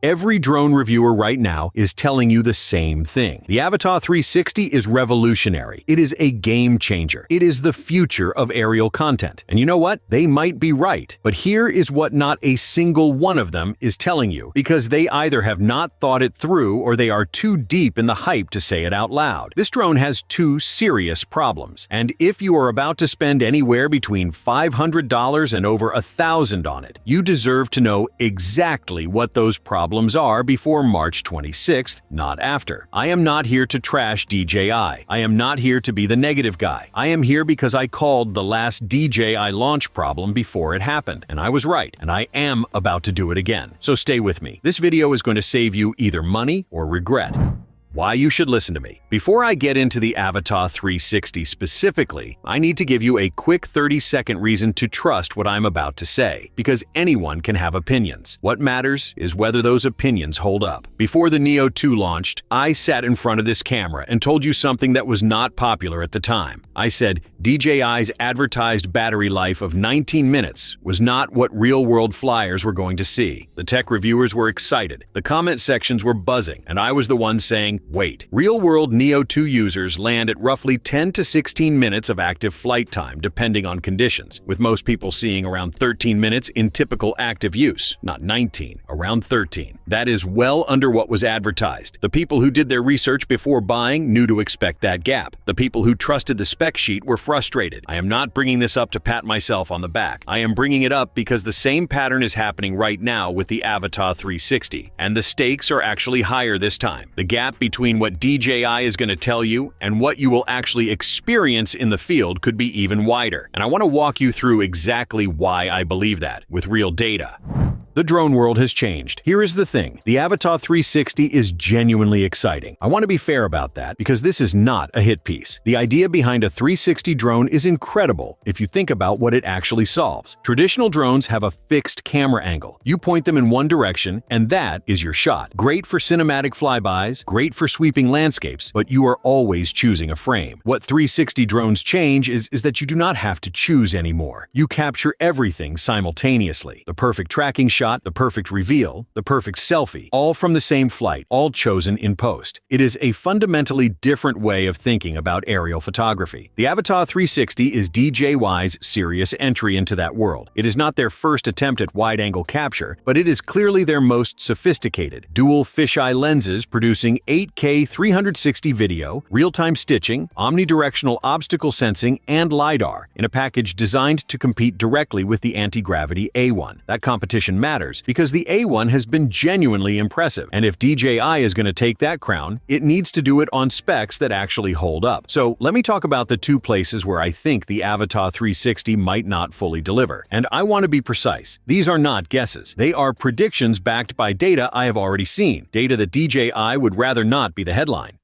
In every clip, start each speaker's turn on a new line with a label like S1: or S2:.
S1: Every drone reviewer right now is telling you the same thing. The Avata 360 is revolutionary. It is a game changer. It is the future of aerial content. And you know what? They might be right. But here is what not a single one of them is telling you, because they either have not thought it through or they are too deep in the hype to say it out loud. This drone has two serious problems. And if you are about to spend anywhere between $500 and over $1,000 on it, you deserve to know exactly what those problems are before March 26th, not after. I am not here to trash DJI. I am not here to be the negative guy. I am here because I called the last DJI launch problem before it happened, and I was right, and I am about to do it again. So stay with me. This video is going to save you either money or regret. Why you should listen to me. Before I get into the Avata 360 specifically, I need to give you a quick 30-second reason to trust what I'm about to say, because anyone can have opinions. What matters is whether those opinions hold up. Before the Neo 2 launched, I sat in front of this camera and told you something that was not popular at the time. I said DJI's advertised battery life of 19 minutes was not what real-world flyers were going to see. The tech reviewers were excited, the comment sections were buzzing, and I was the one saying, wait. Real-world Neo 2 users land at roughly 10 to 16 minutes of active flight time, depending on conditions, with most people seeing around 13 minutes in typical active use, not 19, around 13. That is well under what was advertised. The people who did their research before buying knew to expect that gap. The people who trusted the spec sheet were frustrated. I am not bringing this up to pat myself on the back. I am bringing it up because the same pattern is happening right now with the Avata 360, and the stakes are actually higher this time. The gap between what DJI is going to tell you and what you will actually experience in the field could be even wider. And I want to walk you through exactly why I believe that, with real data. The drone world has changed. Here is the thing. The Avata 360 is genuinely exciting. I want to be fair about that because this is not a hit piece. The idea behind a 360 drone is incredible if you think about what it actually solves. Traditional drones have a fixed camera angle. You point them in one direction, and that is your shot. Great for cinematic flybys, great for sweeping landscapes, but you are always choosing a frame. What 360 drones change is that you do not have to choose anymore. You capture everything simultaneously. The perfect tracking shot, the perfect reveal, the perfect selfie, all from the same flight, all chosen in post. It is a fundamentally different way of thinking about aerial photography. The Avata 360 is DJI's serious entry into that world. It is not their first attempt at wide-angle capture, but it is clearly their most sophisticated. Dual fisheye lenses producing 8K 360 video, real-time stitching, omnidirectional obstacle sensing, and LiDAR in a package designed to compete directly with the Antigravity A1. That competition matters because the A1 has been genuinely impressive, and if DJI is going to take that crown, it needs to do it on specs that actually hold up. So let me talk about the two places where I think the Avata 360 might not fully deliver. And I want to be precise. These are not guesses. They are predictions backed by data I have already seen, data that DJI would rather not be the headline.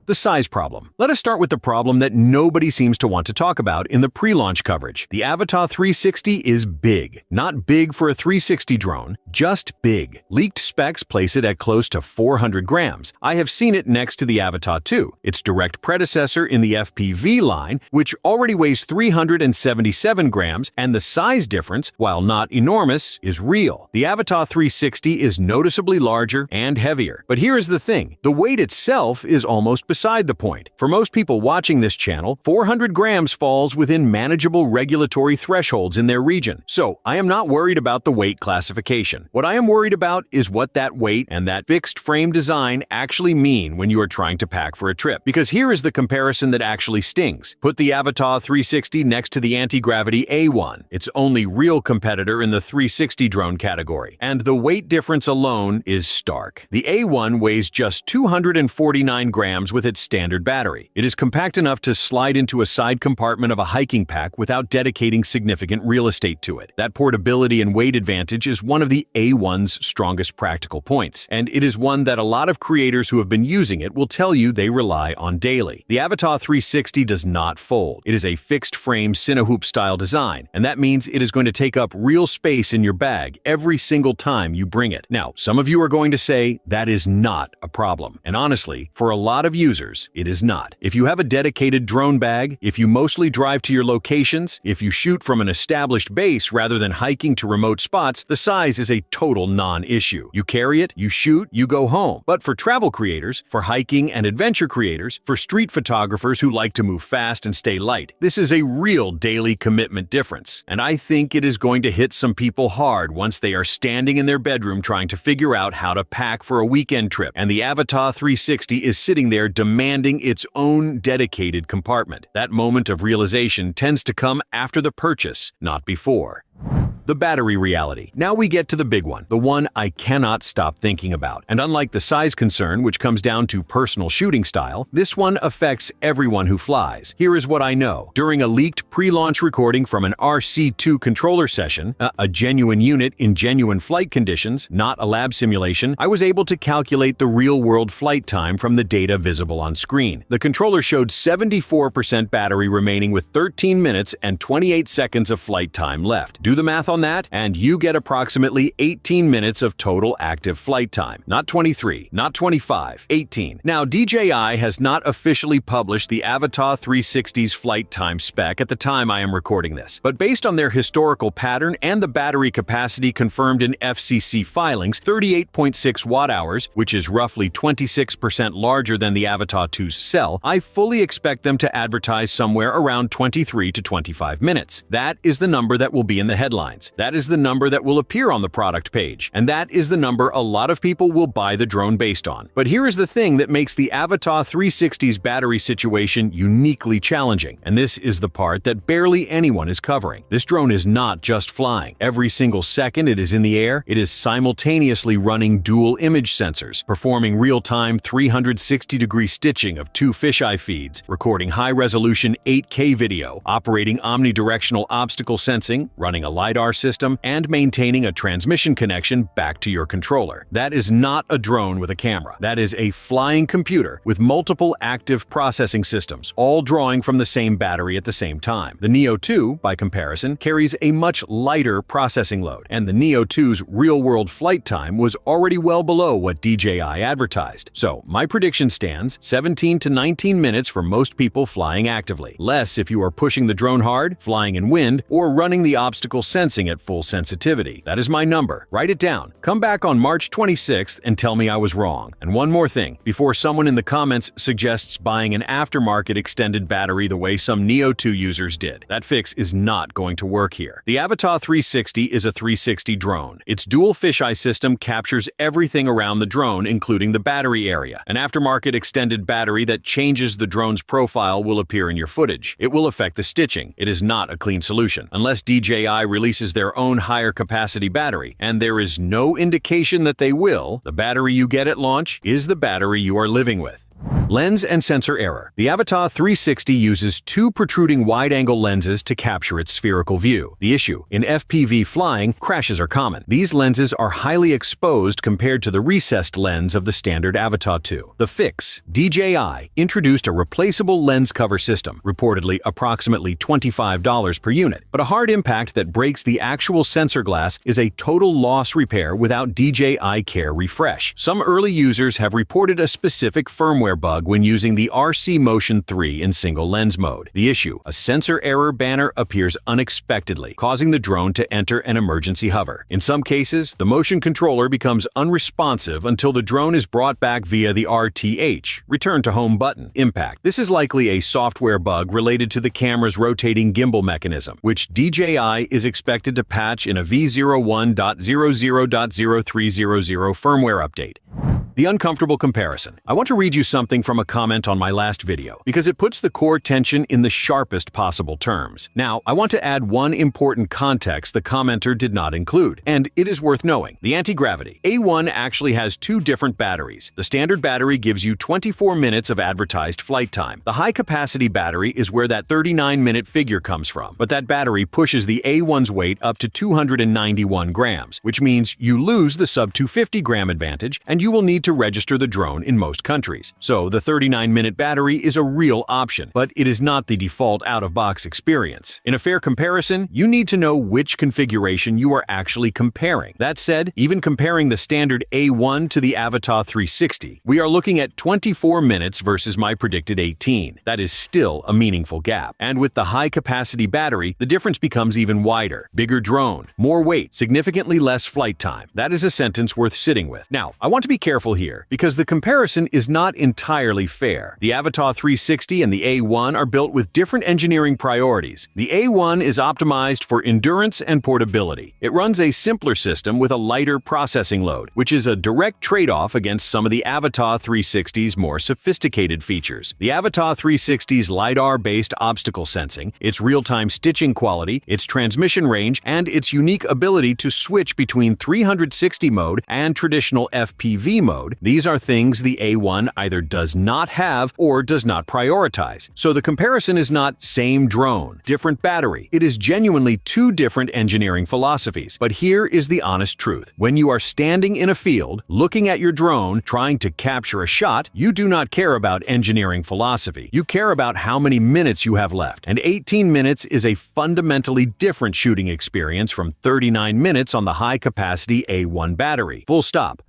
S1: The size problem. Let us start with the problem that nobody seems to want to talk about in the pre-launch coverage. The Avata 360 is big. Not big for a 360 drone, just big. Leaked specs place it at close to 400 grams. I have seen it next to the Avata 2, its direct predecessor in the FPV line, which already weighs 377 grams, and the size difference, while not enormous, is real. The Avata 360 is noticeably larger and heavier. But here is the thing. The weight itself is almost beside the point. For most people watching this channel, 400 grams falls within manageable regulatory thresholds in their region. So I am not worried about the weight classification. What I am worried about is what that weight and that fixed frame design actually mean when you are trying to pack for a trip. Because here is the comparison that actually stings. Put the Avata 360 next to the Antigravity A1, its only real competitor in the 360 drone category. And the weight difference alone is stark. The A1 weighs just 249 grams with its standard battery. It is compact enough to slide into a side compartment of a hiking pack without dedicating significant real estate to it. That portability and weight advantage is one of the A1's strongest practical points, and it is one that a lot of creators who have been using it will tell you they rely on daily. The Avata 360 does not fold. It is a fixed-frame Cinehoop-style design, and that means it is going to take up real space in your bag every single time you bring it. Now, some of you are going to say that is not a problem, and honestly, for a lot of users, users, it is not. If you have a dedicated drone bag, if you mostly drive to your locations, if you shoot from an established base rather than hiking to remote spots, the size is a total non-issue. You carry it, you shoot, you go home. But for travel creators, for hiking and adventure creators, for street photographers who like to move fast and stay light, this is a real daily commitment difference. And I think it is going to hit some people hard once they are standing in their bedroom trying to figure out how to pack for a weekend trip, and the Avata 360 is sitting there demanding its own dedicated compartment. That moment of realization tends to come after the purchase, not before. The battery reality. Now we get to the big one, the one I cannot stop thinking about. And unlike the size concern, which comes down to personal shooting style, this one affects everyone who flies. Here is what I know. During a leaked pre-launch recording from an RC2 controller session, a genuine unit in genuine flight conditions, not a lab simulation, I was able to calculate the real-world flight time from the data visible on screen. The controller showed 74% battery remaining with 13 minutes and 28 seconds of flight time left. Do the math on that, and you get approximately 18 minutes of total active flight time. Not 23, not 25, 18. Now, DJI has not officially published the Avata 360's flight time spec at the time I am recording this, but based on their historical pattern and the battery capacity confirmed in FCC filings, 38.6 watt-hours, which is roughly 26% larger than the Avata 2's cell, I fully expect them to advertise somewhere around 23 to 25 minutes. That is the number that will be in the headlines. That is the number that will appear on the product page, and that is the number a lot of people will buy the drone based on. But here is the thing that makes the Avata 360's battery situation uniquely challenging, and this is the part that barely anyone is covering. This drone is not just flying. Every single second it is in the air, it is simultaneously running dual image sensors, performing real-time 360-degree stitching of two fisheye feeds, recording high-resolution 8K video, operating omnidirectional obstacle sensing, running a LiDAR system, and maintaining a transmission connection back to your controller. That is not a drone with a camera. That is a flying computer with multiple active processing systems, all drawing from the same battery at the same time. The Neo 2, by comparison, carries a much lighter processing load, and the Neo 2's real-world flight time was already well below what DJI advertised. So, my prediction stands: 17 to 19 minutes for most people flying actively. Less if you are pushing the drone hard, flying in wind, or running the obstacle sensing at full sensitivity. That is my number. Write it down. Come back on March 26th and tell me I was wrong. And one more thing, before someone in the comments suggests buying an aftermarket extended battery the way some Neo 2 users did. That fix is not going to work here. The Avata 360 is a 360 drone. Its dual fisheye system captures everything around the drone, including the battery area. An aftermarket extended battery that changes the drone's profile will appear in your footage. It will affect the stitching. It is not a clean solution. Unless DJI releases their own higher capacity battery, and there is no indication that they will, the battery you get at launch is the battery you are living with. Lens and sensor error. The Avata 360 uses two protruding wide-angle lenses to capture its spherical view. The issue: in FPV flying, crashes are common. These lenses are highly exposed compared to the recessed lens of the standard Avata 2. The fix: DJI introduced a replaceable lens cover system, reportedly approximately $25 per unit. But a hard impact that breaks the actual sensor glass is a total loss repair without DJI Care Refresh. Some early users have reported a specific firmware bug when using the RC Motion 3 in single lens mode. The issue: a sensor error banner appears unexpectedly, causing the drone to enter an emergency hover. In some cases, the motion controller becomes unresponsive until the drone is brought back via the RTH, return to home button. Impact: this is likely a software bug related to the camera's rotating gimbal mechanism, which DJI is expected to patch in a v01.00.0300 firmware update. The uncomfortable comparison. I want to read you something from a comment on my last video, because it puts the core tension in the sharpest possible terms. Now, I want to add one important context the commenter did not include, and it is worth knowing. The Antigravity A1 actually has two different batteries. The standard battery gives you 24 minutes of advertised flight time. The high-capacity battery is where that 39-minute figure comes from, but that battery pushes the A1's weight up to 291 grams, which means you lose the sub-250 gram advantage, and you will need need to register the drone in most countries. So the 39-minute battery is a real option, but it is not the default out-of-box experience. In a fair comparison, you need to know which configuration you are actually comparing. That said, even comparing the standard A1 to the Avata 360, we are looking at 24 minutes versus my predicted 18. That is still a meaningful gap. And with the high-capacity battery, the difference becomes even wider. Bigger drone, more weight, significantly less flight time. That is a sentence worth sitting with. Now, I want to be careful here, because the comparison is not entirely fair. The Avata 360 and the A1 are built with different engineering priorities. The A1 is optimized for endurance and portability. It runs a simpler system with a lighter processing load, which is a direct trade-off against some of the Avata 360's more sophisticated features. The Avata 360's LiDAR-based obstacle sensing, its real-time stitching quality, its transmission range, and its unique ability to switch between 360 mode and traditional FPV mode, these are things the A1 either does not have or does not prioritize. So the comparison is not same drone, different battery. It is genuinely two different engineering philosophies. But here is the honest truth. When you are standing in a field, looking at your drone, trying to capture a shot, you do not care about engineering philosophy. You care about how many minutes you have left. And 18 minutes is a fundamentally different shooting experience from 39 minutes on the high-capacity A1 battery. Full stop.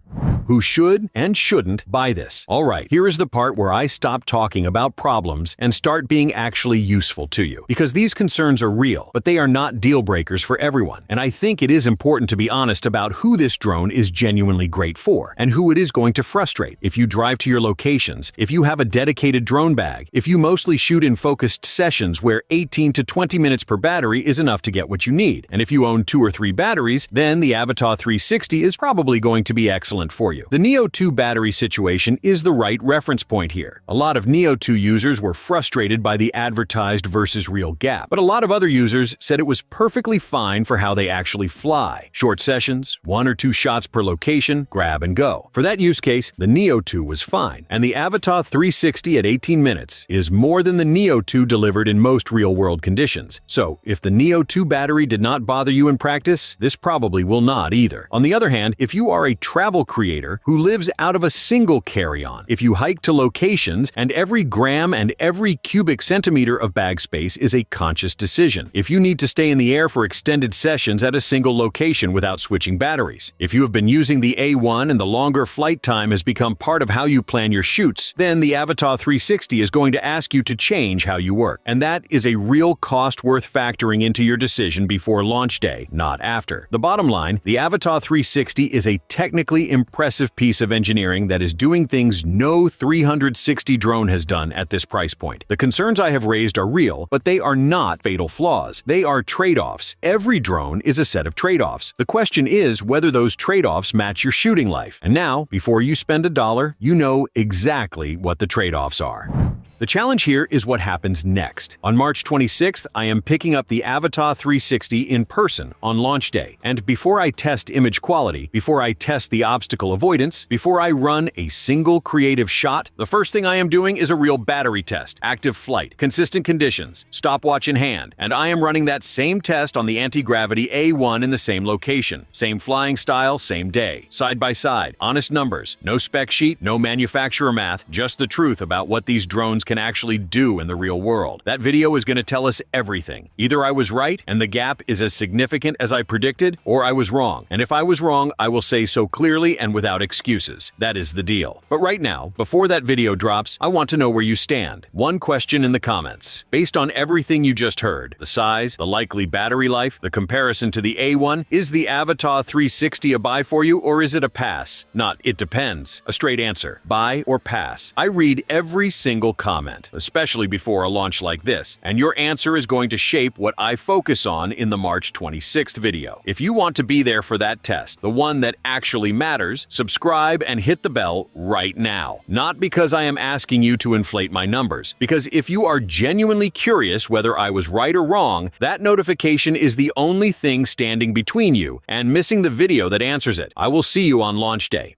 S1: Who should and shouldn't buy this? Alright, here is the part where I stop talking about problems and start being actually useful to you. Because these concerns are real, but they are not deal breakers for everyone. And I think it is important to be honest about who this drone is genuinely great for, and who it is going to frustrate. If you drive to your locations, if you have a dedicated drone bag, if you mostly shoot in focused sessions where 18 to 20 minutes per battery is enough to get what you need, and if you own 2 or 3 batteries, then the Avata 360 is probably going to be excellent for you. The Neo 2 battery situation is the right reference point here. A lot of Neo 2 users were frustrated by the advertised versus real gap, but a lot of other users said it was perfectly fine for how they actually fly. Short sessions, 1 or 2 shots per location, grab and go. For that use case, the Neo 2 was fine, and the Avata 360 at 18 minutes is more than the Neo 2 delivered in most real-world conditions. So, if the Neo 2 battery did not bother you in practice, this probably will not either. On the other hand, if you are a travel creator who lives out of a single carry-on, if you hike to locations and every gram and every cubic centimeter of bag space is a conscious decision, if you need to stay in the air for extended sessions at a single location without switching batteries, if you have been using the A1 and the longer flight time has become part of how you plan your shoots, then the Avata 360 is going to ask you to change how you work. And that is a real cost worth factoring into your decision before launch day, not after. The bottom line, the Avata 360 is a technically impressive piece of engineering that is doing things no 360 drone has done at this price point. The concerns I have raised are real, but they are not fatal flaws. They are trade-offs. Every drone is a set of trade-offs. The question is whether those trade-offs match your shooting life. And now, before you spend $1, you know exactly what the trade-offs are. The challenge here is what happens next. On March 26th, I am picking up the Avata 360 in person on launch day. And before I test image quality, before I test the obstacle avoidance, before I run a single creative shot, the first thing I am doing is a real battery test, active flight, consistent conditions, stopwatch in hand, and I am running that same test on the Antigravity A1 in the same location. Same flying style, same day. Side by side, honest numbers, no spec sheet, no manufacturer math, just the truth about what these drones can actually do in the real world. That video is going to tell us everything. Either I was right and the gap is as significant as I predicted, or I was wrong. And if I was wrong, I will say so clearly and without excuses. That is the deal. But right now, before that video drops, I want to know where you stand. One question in the comments. Based on everything you just heard, the size, the likely battery life, the comparison to the A1, is the Avata 360 a buy for you, or is it a pass? Not it depends. A straight answer. Buy or pass. I read every single comment, especially before a launch like this, and your answer is going to shape what I focus on in the March 26th video. If you want to be there for that test, the one that actually matters, subscribe and hit the bell right now. Not because I am asking you to inflate my numbers, because if you are genuinely curious whether I was right or wrong, that notification is the only thing standing between you and missing the video that answers it. I will see you on launch day.